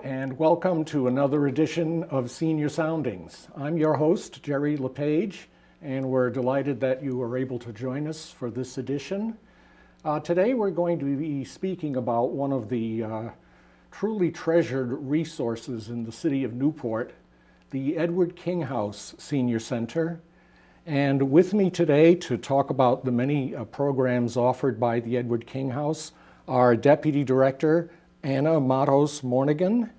and welcome to another edition of Senior Soundings. I'm your host, Gerry LePage, and we're delighted that you are able to join us for this edition. Today we're going to be speaking about one of the truly treasured resources in the city of Newport, the Edward King House Senior Center. And with me today to talk about the many programs offered by the Edward King House are Deputy Director Anna Matos-Mournighan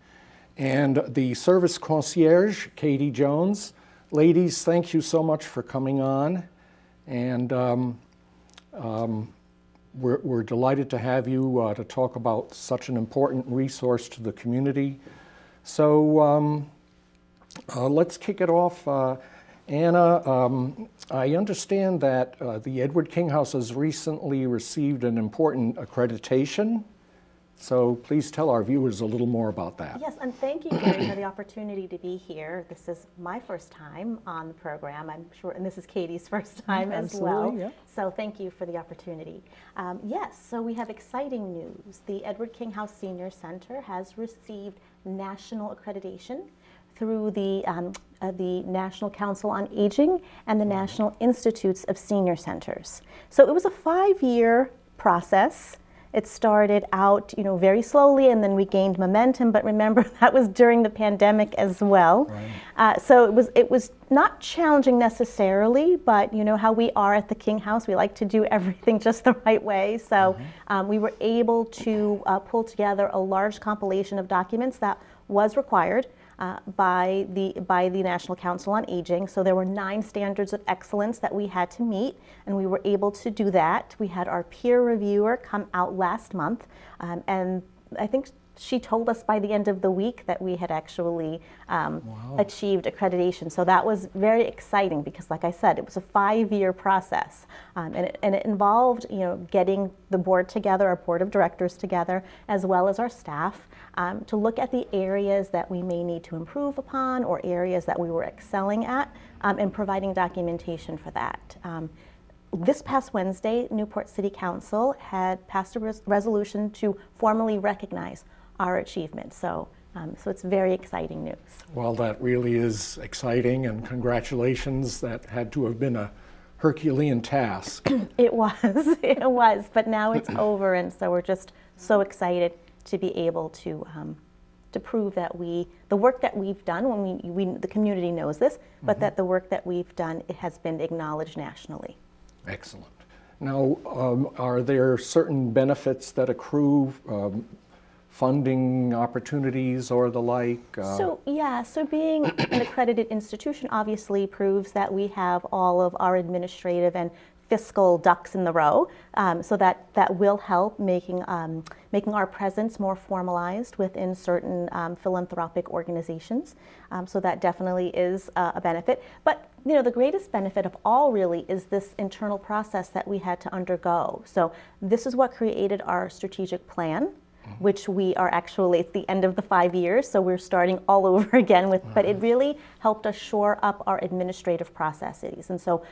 and the Service Concierge, Katie Jones. Ladies, thank you so much for coming on. And we're delighted to have you to talk about such an important resource to the community. So let's kick it off. Anna, I understand that the Edward King House has recently received an important accreditation. So please tell our viewers a little more about that. Yes, and thank you, Gerry, for the opportunity to be here. This is my first time on the program, I'm sure, and this is Katie's first time as well. Yeah. So thank you for the opportunity. Yes, so we have exciting news. The Edward King House Senior Center has received national accreditation through the National Council on Aging and the National Institutes of Senior Centers. So it was a 5-year process. It started out, very slowly, and then we gained momentum. But remember, that was during the pandemic as well. Right. So it was not challenging necessarily, but how we are at the King House, we like to do everything just the right way. So we were able to pull together a large compilation of documents that was required by the National Council on Aging. So there were 9 standards of excellence that we had to meet, and we were able to do that. We had our peer reviewer come out last month, and I think she told us by the end of the week that we had actually achieved accreditation. So that was very exciting because, like I said, it was a 5-year process, and it involved getting the board together, our board of directors together, as well as our staff, to look at the areas that we may need to improve upon or areas that we were excelling at, and providing documentation for that. This past Wednesday, Newport City Council had passed a resolution to formally recognize our achievements. So it's very exciting news. Well, that really is exciting, and congratulations. That had to have been a Herculean task. It was, but now it's over, and so we're just so excited to be able to prove that the work that we've done, when the community knows this, but that the work that we've done, it has been acknowledged nationally. Excellent. Now, are there certain benefits that accrue, funding opportunities or the like? So being an accredited institution obviously proves that we have all of our administrative and fiscal ducks in the row, so that will help making our presence more formalized within certain philanthropic organizations. So that definitely is a benefit. But the greatest benefit of all really is this internal process that we had to undergo. So this is what created our strategic plan, which we are actually at the end of the 5 years, so we're starting all over again with, but it really helped us shore up our administrative processes. And so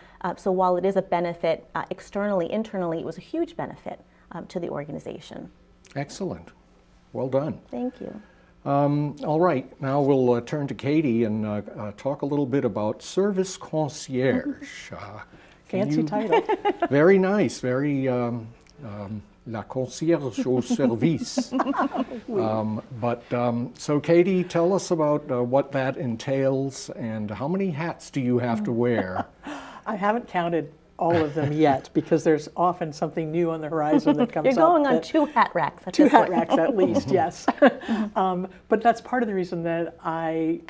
while it is a benefit externally, internally, it was a huge benefit to the organization. Excellent. Well done. Thank you. All right, now we'll turn to Katie and talk a little bit about Service Concierge. Fancy title. Very nice, very La Concierge au service. So Katie, tell us about what that entails and how many hats do you have to wear? I haven't counted all of them yet because there's often something new on the horizon that comes up. You're going on 2 hat racks. Two hat racks at least, yes. But that's part of the reason that I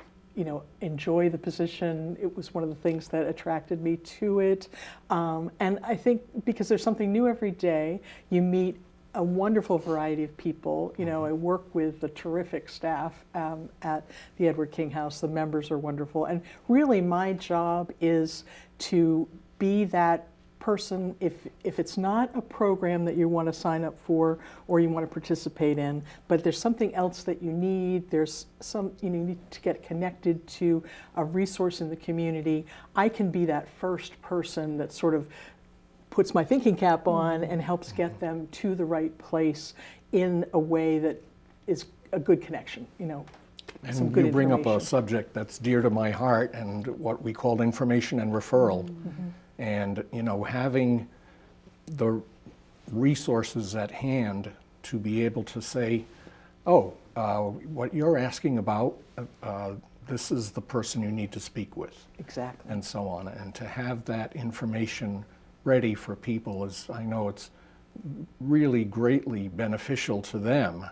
enjoy the position. It was one of the things that attracted me to it. And I think because there's something new every day, you meet a wonderful variety of people. I work with a terrific staff at the Edward King House. The members are wonderful. And really my job is to be that person, if it's not a program that you want to sign up for or you want to participate in, but there's something else that you need, you need to get connected to a resource in the community, I can be that first person that sort of puts my thinking cap on and helps get them to the right place in a way that is a good connection, some And good you bring up a information. subject that's dear to my heart, and what we call information and referral. And having the resources at hand to be able to say, oh, what you're asking about, this is the person you need to speak with. Exactly. And so on. And to have that information ready for people is, I know it's really greatly beneficial to them.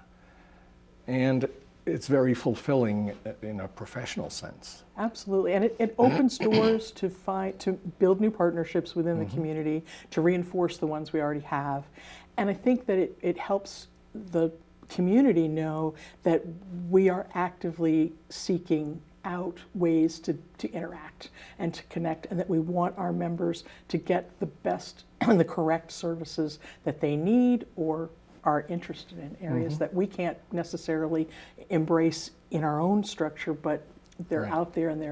And it's very fulfilling in a professional sense. Absolutely, and it opens doors to build new partnerships within the community, to reinforce the ones we already have. And I think that it helps the community know that we are actively seeking out ways to interact and to connect, and that we want our members to get the best and the correct services that they need or are interested in, areas that we can't necessarily embrace in our own structure, but they're Right. out there, and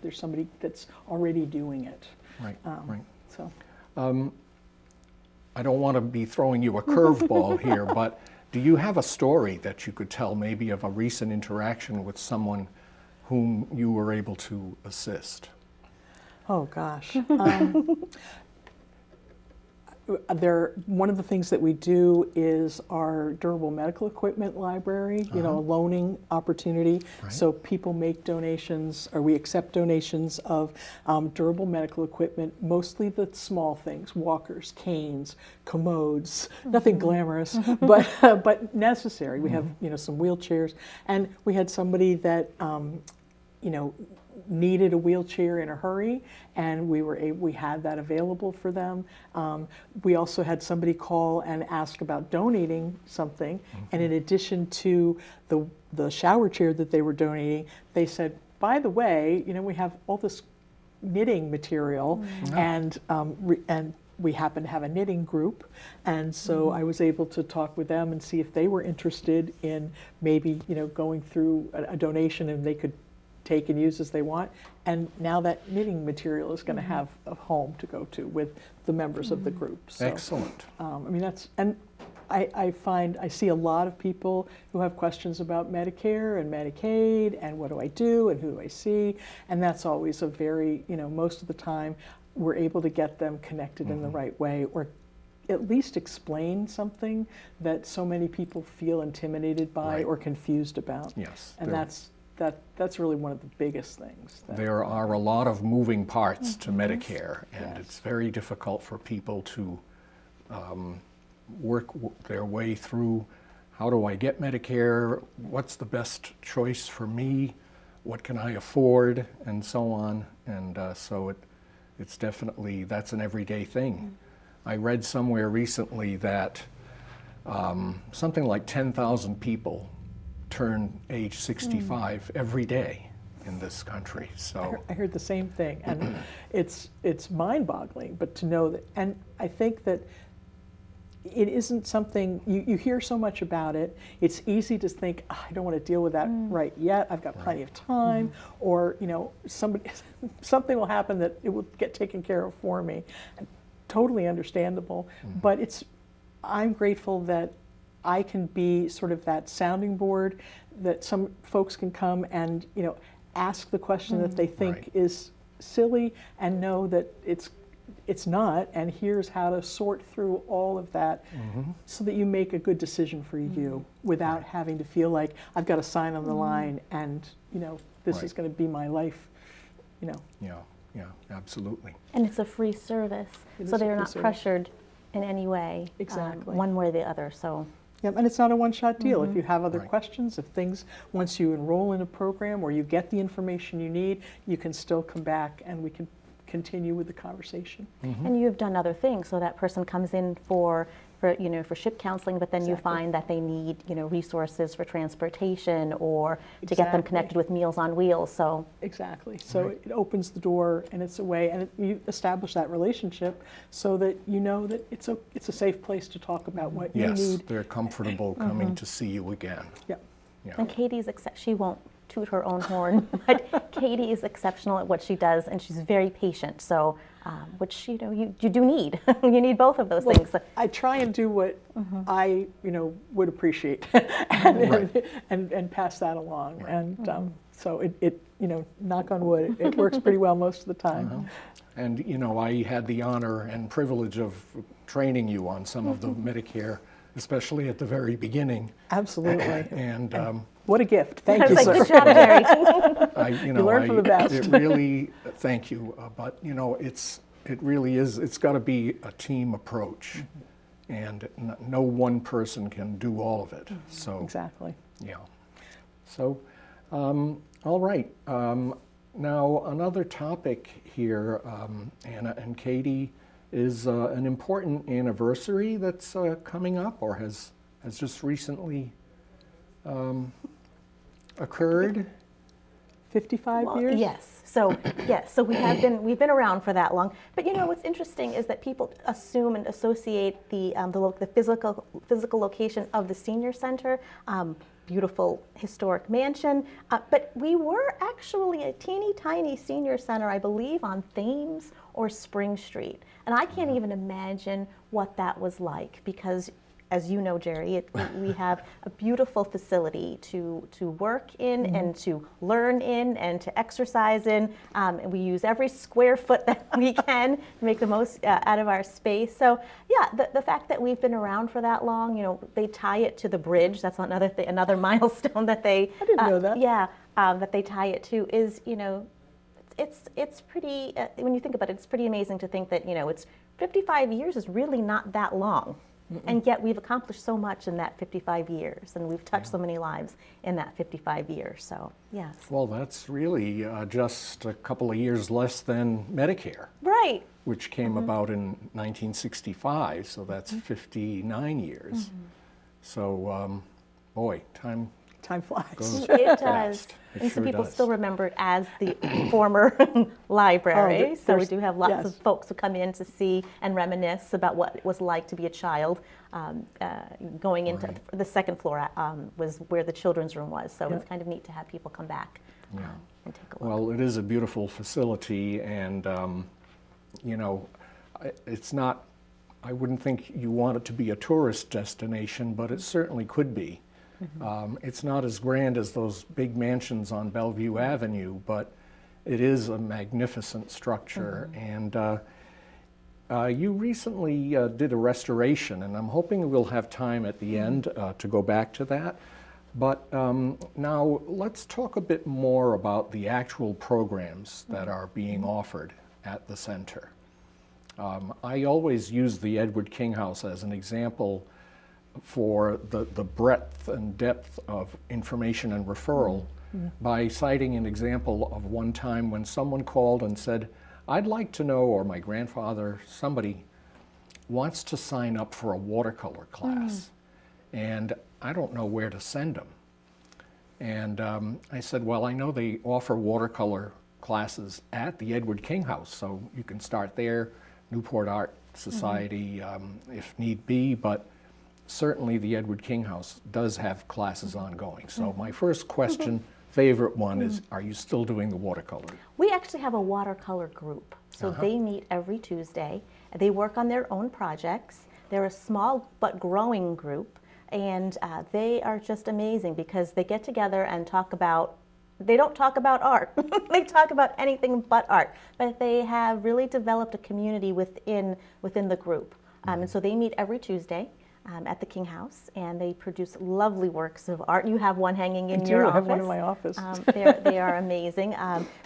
there's somebody that's already doing it. Right, right. So I don't want to be throwing you a curveball here, but do you have a story that you could tell, maybe of a recent interaction with someone whom you were able to assist? oh gosh. One of the things that we do is our durable medical equipment library, a loaning opportunity. Right. So people make donations, or we accept donations of durable medical equipment, mostly the small things, walkers, canes, commodes, nothing glamorous, but necessary. We have, some wheelchairs, and we had somebody that, needed a wheelchair in a hurry, and we had that available for them. We also had somebody call and ask about donating something, and in addition to the shower chair that they were donating, they said, by the way, we have all this knitting material, and we happen to have a knitting group, and so I was able to talk with them and see if they were interested in maybe going through a donation, and they could take and use as they want. And now that knitting material is going to have a home to go to with the members of the group. So, Excellent. I see a lot of people who have questions about Medicare and Medicaid, and what do I do, and who do I see, and that's always a very, most of the time we're able to get them connected in the right way, or at least explain something that so many people feel intimidated by Right. or confused about. Yes. And that's really one of the biggest things. There are a lot of moving parts to Medicare, and it's very difficult for people to work their way through, how do I get Medicare, what's the best choice for me, what can I afford, and so on. And so it's definitely, that's an everyday thing. I read somewhere recently that something like 10,000 people turn age 65 every day in this country. So I heard the same thing, and it's mind-boggling. But to know that, and I think that it isn't something you hear so much about it. It's easy to think, I don't want to deal with that right yet. I've got plenty of time, or something will happen that it will get taken care of for me. Totally understandable, but I'm grateful that I can be sort of that sounding board, that some folks can come and ask the question that they think Right. is silly, and know that it's not, and here's how to sort through all of that, so that you make a good decision for you without having to feel like I've got a sign on the line, and this Right. is going to be my life. yeah, absolutely. And it's a free service, It is so a they're free not service. pressured in any way, Exactly. one way or the other. So Yep, and it's not a one-shot deal. If you have other Right. questions, once you enroll in a program or you get the information you need, you can still come back and we can continue with the conversation. and you have done other things. So that person comes in for ship counseling, but then you Exactly. find that they need resources for transportation, or to get them Exactly. connected with Meals on Wheels. So Exactly. So Right. it opens the door, and it's a way, and you establish that relationship so that you know that it's a safe place to talk about what you Yes, need. they're comfortable coming to see you again. Yep. Yeah. and Katie's she won't toot her own horn, but Katie is exceptional at what she does, and she's very patient. So, which you do need. You need both of those things. I try and do what I would appreciate, and pass that along. Right. And so it knock on wood, it works pretty well most of the time. And I had the honor and privilege of training you on some of the Medicare, especially at the very beginning. Absolutely. And what a gift! Thank you, sir. Good job, Gerry. You learn from the best. It really, thank you. But it really is. It's got to be a team approach, and no one person can do all of it. So exactly. Yeah. So, all right. Now another topic here, Anna and Katie, is an important anniversary that's coming up, or has just recently occurred. 55 years? Yes. So we've been around for that long. But what's interesting is that people assume and associate the physical location of the senior center, beautiful historic mansion. But we were actually a teeny tiny senior center, I believe, on Thames or Spring Street. And I can't even imagine what that was like, because as you know, Gerry, we have a beautiful facility to work in and to learn in and to exercise in. And we use every square foot that we can to make the most out of our space. So yeah, the fact that we've been around for that long, they tie it to the bridge. That's another milestone that they. I didn't know that. Yeah, that they tie it to is, it's pretty, when you think about it, it's pretty amazing to think that, it's 55 years is really not that long. And yet we've accomplished so much in that 55 years, and we've touched so many lives in that 55 years. So, yes. Well, that's really just a couple of years less than Medicare. Right. Which came about in 1965, so that's 59 years. So, boy, time flies. Goes It fast. does. It And sure some people does. still remember it as the former library. So we do have lots of folks who come in to see and reminisce about what it was like to be a child. Going into the second floor was where the children's room was. So it's kind of neat to have people come back and take a look. Well, it is a beautiful facility, and it's not, I wouldn't think you want it to be a tourist destination, but it certainly could be. It's not as grand as those big mansions on Bellevue Avenue, but it is a magnificent structure. And you recently did a restoration, and I'm hoping we'll have time at the end to go back to that. But now let's talk a bit more about the actual programs that are being offered at the center. I always use the Edward King House as an example for the breadth and depth of information and referral by citing an example of one time when someone called and said, I'd like to know, or my grandfather, somebody wants to sign up for a watercolor class, and I don't know where to send them. And I said, well, I know they offer watercolor classes at the Edward King House, so you can start there, Newport Art Society, if need be, but certainly the Edward King House does have classes ongoing. So my first question, favorite one, is, are you still doing the watercolor? We actually have a watercolor group. So they meet every Tuesday. They work on their own projects. They're a small but growing group, and they are just amazing because they get together and talk about, they don't talk about art. They talk about anything but art. But they have really developed a community within the group. And so they meet every Tuesday at the King House, and they produce lovely works of art. You have one hanging in your office. I have one in my office. They are amazing.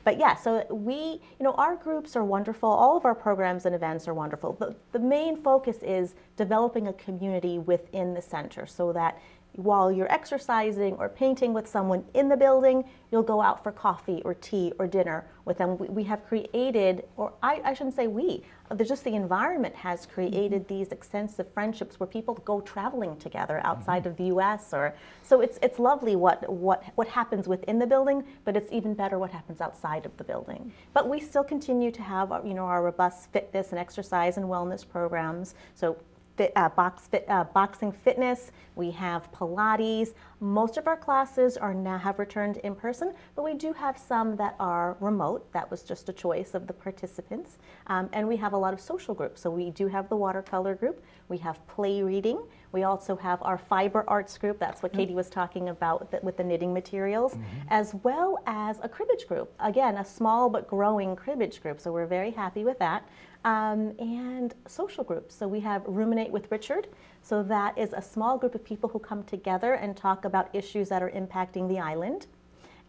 But yeah, so we, our groups are wonderful. All of our programs and events are wonderful. The main focus is developing a community within the center so that while you're exercising or painting with someone in the building, you'll go out for coffee or tea or dinner with them. We have created, or I shouldn't say we, just the environment has created these extensive friendships where people go traveling together outside of the U.S. So it's lovely what happens within the building, but it's even better what happens outside of the building. But we still continue to have our robust fitness and exercise and wellness programs. So boxing fitness, we have Pilates. Most of our classes have returned in person, but we do have some that are remote. That was just a choice of the participants. And we have a lot of social groups. So we do have the watercolor group, we have play reading, we also have our fiber arts group, that's what Katie was talking about with the knitting materials, as well as a cribbage group. Again, a small but growing cribbage group, so we're very happy with that. And social groups. So we have Ruminate with Richard. So that is a small group of people who come together and talk about issues that are impacting the island.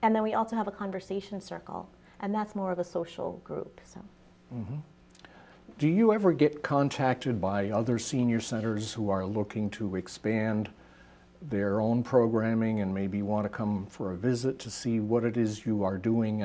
And then we also have a conversation circle, and that's more of a social group. So. Do you ever get contacted by other senior centers who are looking to expand their own programming and maybe want to come for a visit to see what it is you are doing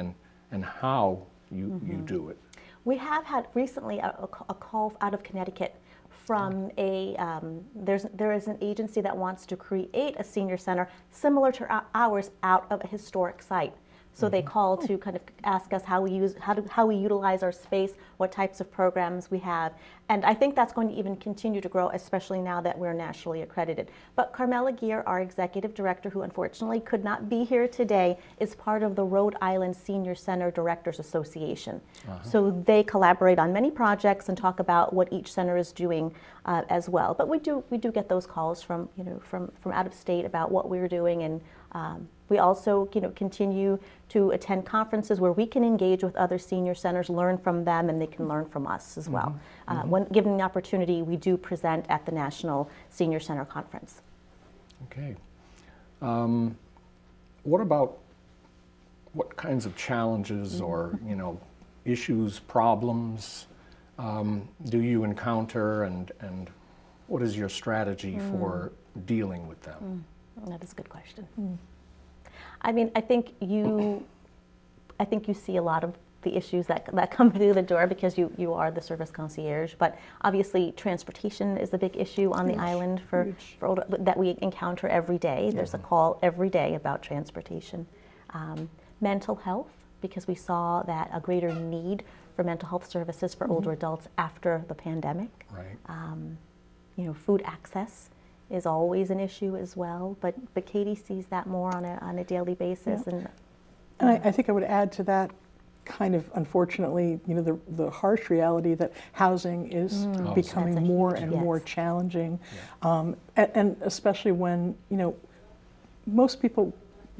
and how you do it? We have had recently a call out of Connecticut from there is an agency that wants to create a senior center similar to ours out of a historic site. So they call to kind of ask us how we utilize our space, what types of programs we have. And I think that's going to even continue to grow, especially now that we're nationally accredited. But Carmela Gear, our executive director, who unfortunately could not be here today, is part of the Rhode Island Senior Center Directors Association. So they collaborate on many projects and talk about what each center is doing as well. But we do get those calls from out of state about what we're doing, and we also continue to attend conferences where we can engage with other senior centers, learn from them, and they can learn from us as well. When given the opportunity, we do present at the National Senior Center Conference. Okay. What about what kinds of challenges or issues, problems do you encounter, and what is your strategy for dealing with them? That is a good question. I mean, I think you see a lot of the issues that come through the door because you are the service concierge. But obviously, transportation is a big issue on the island for older, that we encounter every day. There's a call every day about transportation. Mental health, because we saw that a greater need for mental health services for older adults after the pandemic. Right. Food access is always an issue as well, but Katie sees that more on a daily basis. And I think I would add to that, kind of unfortunately, the harsh reality that housing is becoming more and more challenging, and especially when most people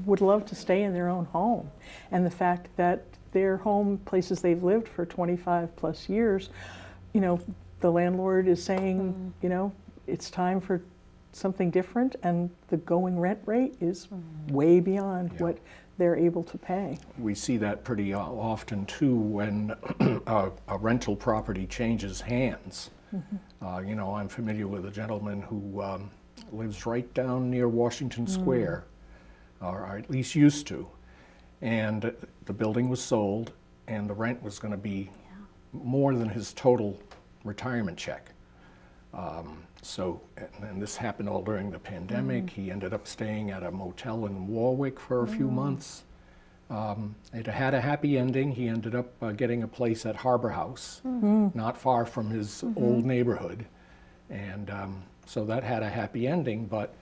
would love to stay in their own home, and the fact that their home, places they've lived for 25 plus years, the landlord is saying, it's time for something different, and the going rent rate is way beyond what they're able to pay. We see that pretty often too when a rental property changes hands. I'm familiar with a gentleman who lives right down near Washington Square, or at least used to, and the building was sold and the rent was going to be more than his total retirement check. And this happened all during the pandemic. He ended up staying at a motel in Warwick for a few months. It had a happy ending. He ended up getting a place at Harbor House, not far from his old neighborhood. And so that had a happy ending, but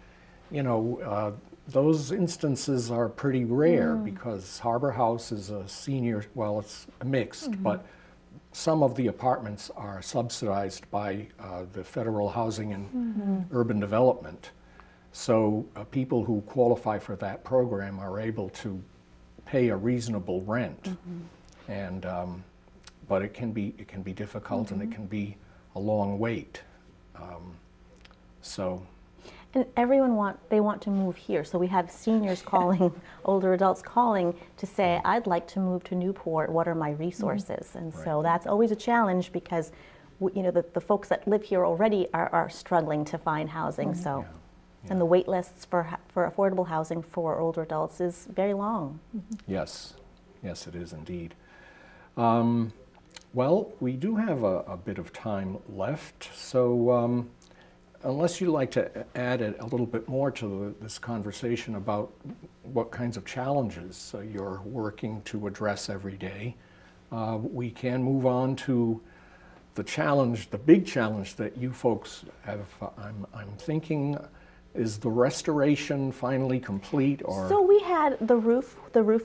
those instances are pretty rare because Harbor House is a senior, well, it's mixed, but some of the apartments are subsidized by the Federal Housing and Urban Development. So people who qualify for that program are able to pay a reasonable rent. And but it can be difficult, and it can be a long wait. And everyone want to move here. So we have seniors calling, older adults calling to say, I'd like to move to Newport. What are my resources? And so that's always a challenge because the folks that live here already are struggling to find housing. So, and the wait lists for affordable housing for older adults is very long. Yes, it is indeed. Well, we do have a bit of time left, so unless you'd like to add a little bit more to this conversation about what kinds of challenges you're working to address every day, we can move on to the challenge, the big challenge that you folks have, I'm thinking, is the restoration finally complete, or? So we had the roof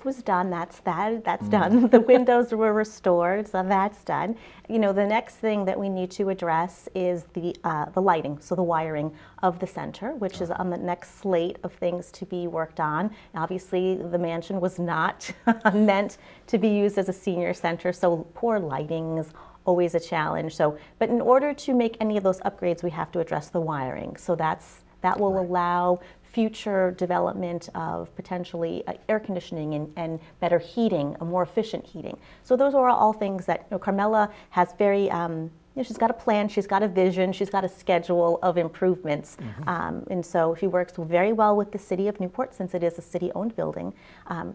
was done, that's done. The windows were restored, so that's done. You know, the next thing that we need to address is the lighting, so the wiring of the center, which is on the next slate of things to be worked on. Obviously, the mansion was not meant to be used as a senior center, so poor lighting is always a challenge. So, but in order to make any of those upgrades, we have to address the wiring. So that will allow future development of potentially air conditioning and better heating, a more efficient heating. So those are all things that, you know, Carmela has very, she's got a plan, she's got a vision, she's got a schedule of improvements. And so she works very well with the city of Newport, since it is a city-owned building,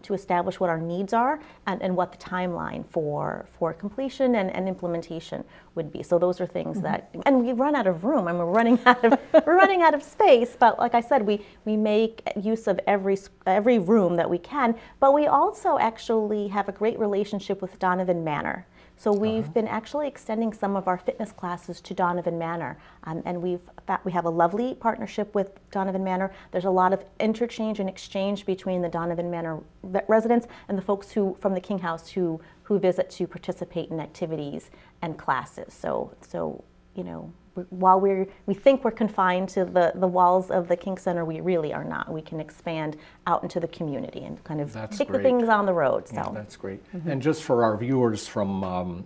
to establish what our needs are and what the timeline for completion and implementation would be. So those are things that, and we run out of room, and we're running out of space. But like I said, we make use of every room that we can. But we also actually have a great relationship with Donovan Manor. So we've been actually extending some of our fitness classes to Donovan Manor, and we have a lovely partnership with Donovan Manor. There's a lot of interchange and exchange between the Donovan Manor residents and the folks from the King House who visit to participate in activities and classes. So you know, while we think we're confined to the walls of the King Center, we really are not. We can expand out into the community and kind of take the things on the road. So yeah, that's great. And just for our viewers from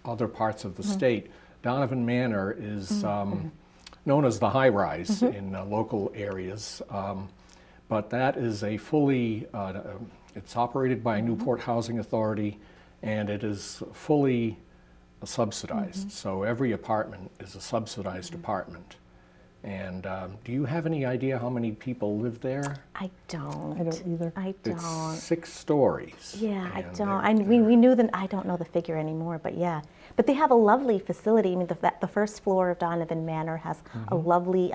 other parts of the state, Donovan Manor is known as the high rise in local areas, but that is a fully, it's operated by Newport Housing Authority, and it is fully subsidized. So every apartment is a subsidized apartment. And do you have any idea how many people live there? I don't. I don't either. I don't. It's 6 stories. Yeah, I don't. We knew that. I don't know the figure anymore, but yeah. But they have a lovely facility. I mean, the first floor of Donovan Manor has a lovely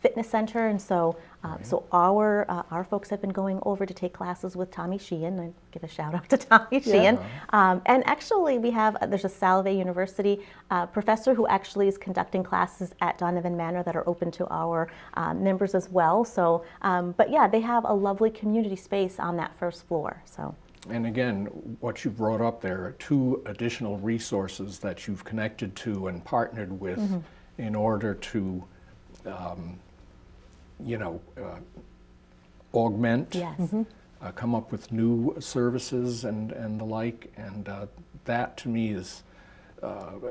fitness center, and so so our folks have been going over to take classes with Tommy Sheehan. I give a shout out to Tommy Sheehan. And actually, there's a Salve University professor who actually is conducting classes at Donovan Manor that are open to our members as well. So, but yeah, they have a lovely community space on that first floor. So. And again, what you brought up there are 2 additional resources that you've connected to and partnered with in order to, you know, augment, come up with new services and the like. And that to me is,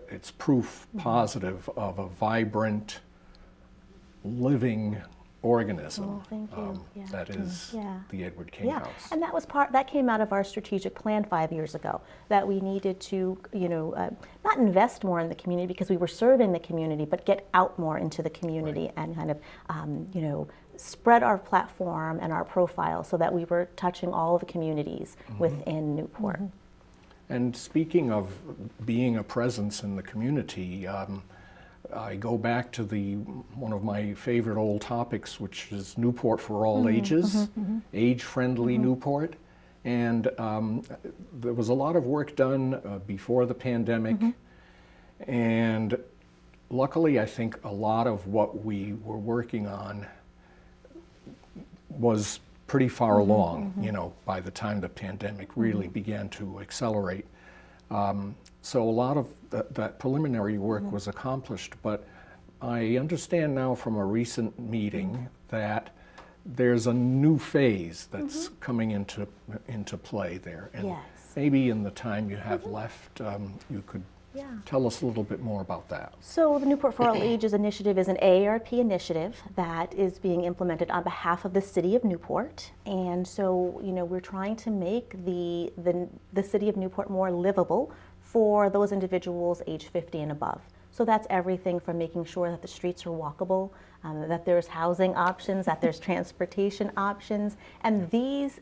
it's proof positive of a vibrant, living organism. Oh, thank you. That is the Edward King House. And that came out of our strategic plan 5 years ago, that we needed to, you know, not invest more in the community because we were serving the community, but get out more into the community and kind of, you know, spread our platform and our profile so that we were touching all of the communities within Newport. And speaking of being a presence in the community, I go back to one of my favorite old topics, which is Newport for all ages, age-friendly Newport. And there was a lot of work done before the pandemic. And luckily, I think a lot of what we were working on was pretty far along, you know, by the time the pandemic really began to accelerate. So a lot of that preliminary work was accomplished, but I understand now from a recent meeting that there's a new phase that's coming into play there. And maybe in the time you have left, you could tell us a little bit more about that. So the Newport for All Ages initiative is an AARP initiative that is being implemented on behalf of the city of Newport. And so, you know, we're trying to make the city of Newport more livable for those individuals age 50 and above. So that's everything from making sure that the streets are walkable, that there's housing options, that there's transportation options, and these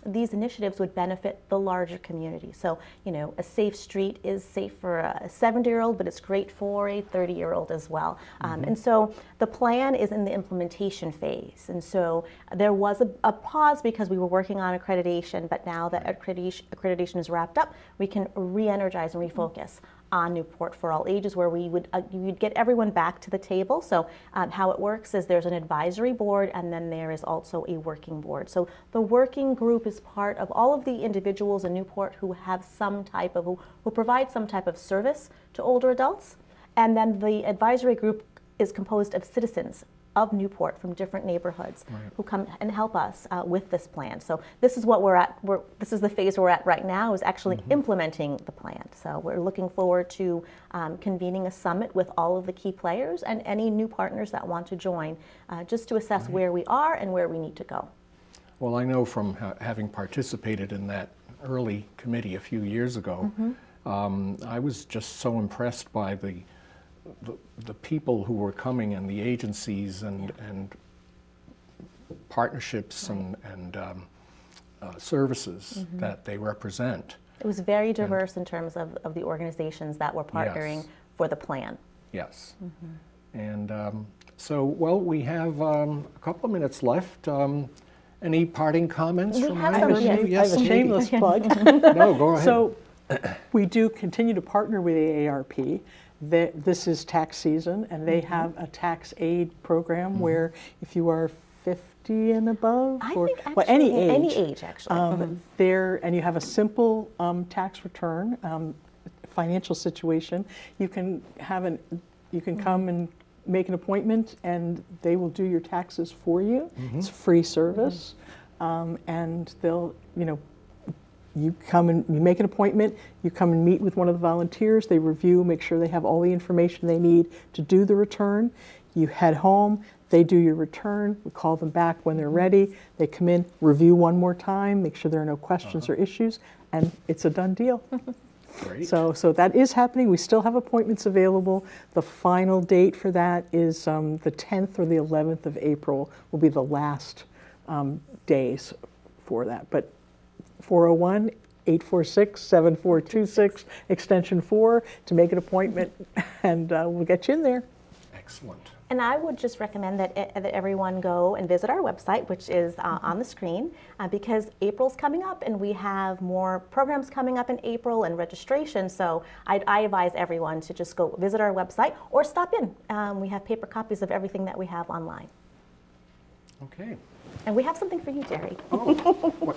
initiatives would benefit the larger community. So, you know, a safe street is safe for a 70-year-old, but it's great for a 30-year-old as well. And so the plan is in the implementation phase. And so there was a pause because we were working on accreditation, but now that accreditation is wrapped up, we can re-energize and refocus on Newport for All Ages, where we would you'd get everyone back to the table. So how it works is there's an advisory board, and then there is also a working board. So the working group is part of all of the individuals in Newport who have some type of, who provide some type of service to older adults. And then the advisory group is composed of citizens of Newport from different neighborhoods who come and help us with this plan. So this is what we're at. This is the phase we're at right now, is actually implementing the plan. So we're looking forward to convening a summit with all of the key players and any new partners that want to join, just to assess where we are and where we need to go. Well, I know from having participated in that early committee a few years ago, I was just so impressed by the people who were coming, and the agencies and partnerships and services that they represent. It was very diverse in terms of the organizations that were partnering for the plan. Yes. And so, well, we have a couple of minutes left. Any parting comments from either of you? I have a shameless plug. No, go ahead. So we do continue to partner with the AARP. This is tax season, and they have a tax aid program where if you are 50 and above, or think actually, well, any age actually, there, and you have a simple tax return, financial situation, you can come and make an appointment, and they will do your taxes for you. It's a free service, and they'll, you come and you make an appointment, you come and meet with one of the volunteers, they review, make sure they have all the information they need to do the return. You head home, they do your return, we call them back when they're ready, they come in, review one more time, make sure there are no questions or issues, and it's a done deal. Great. So that is happening. We still have appointments available. The final date for that is the 10th or the 11th of April will be the last days for that. But 401-846-7426, extension 4, to make an appointment, and we'll get you in there. Excellent. And I would just recommend that everyone go and visit our website, which is on the screen, because April's coming up, and we have more programs coming up in April and registration. So I advise everyone to just go visit our website or stop in. We have paper copies of everything that we have online. Okay. And we have something for you, Gerry. Oh, what?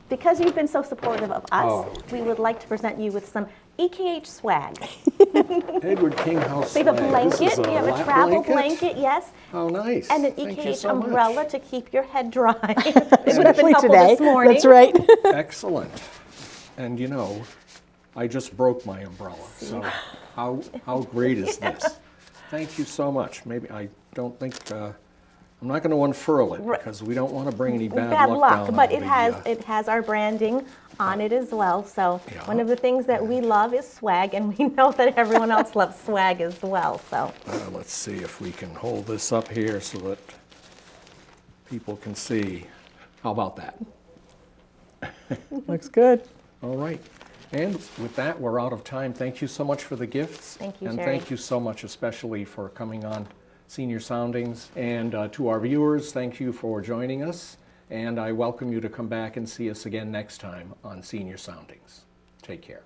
Because you've been so supportive of us, we would like to present you with some EKH swag. Edward King House We have a swag. blanket, This is we have a lap travel blanket, yes. Oh, nice. And an Thank you EKH so umbrella much. to keep your head dry. It would have been Especially helpful today. this morning. That's right. Excellent. And I just broke my umbrella, so how great is this? Thank you so much. Maybe I don't think, I'm not going to unfurl it, because we don't want to bring any bad luck down But on it has our branding on it as well. So one of the things that we love is swag, and we know that everyone else loves swag as well. So let's see if we can hold this up here so that people can see. How about that? Looks good. All right. And with that, we're out of time. Thank you so much for the gifts. Thank you, And Gerry. thank you so much especially for coming on Senior Soundings. And to our viewers, thank you for joining us. And I welcome you to come back and see us again next time on Senior Soundings. Take care.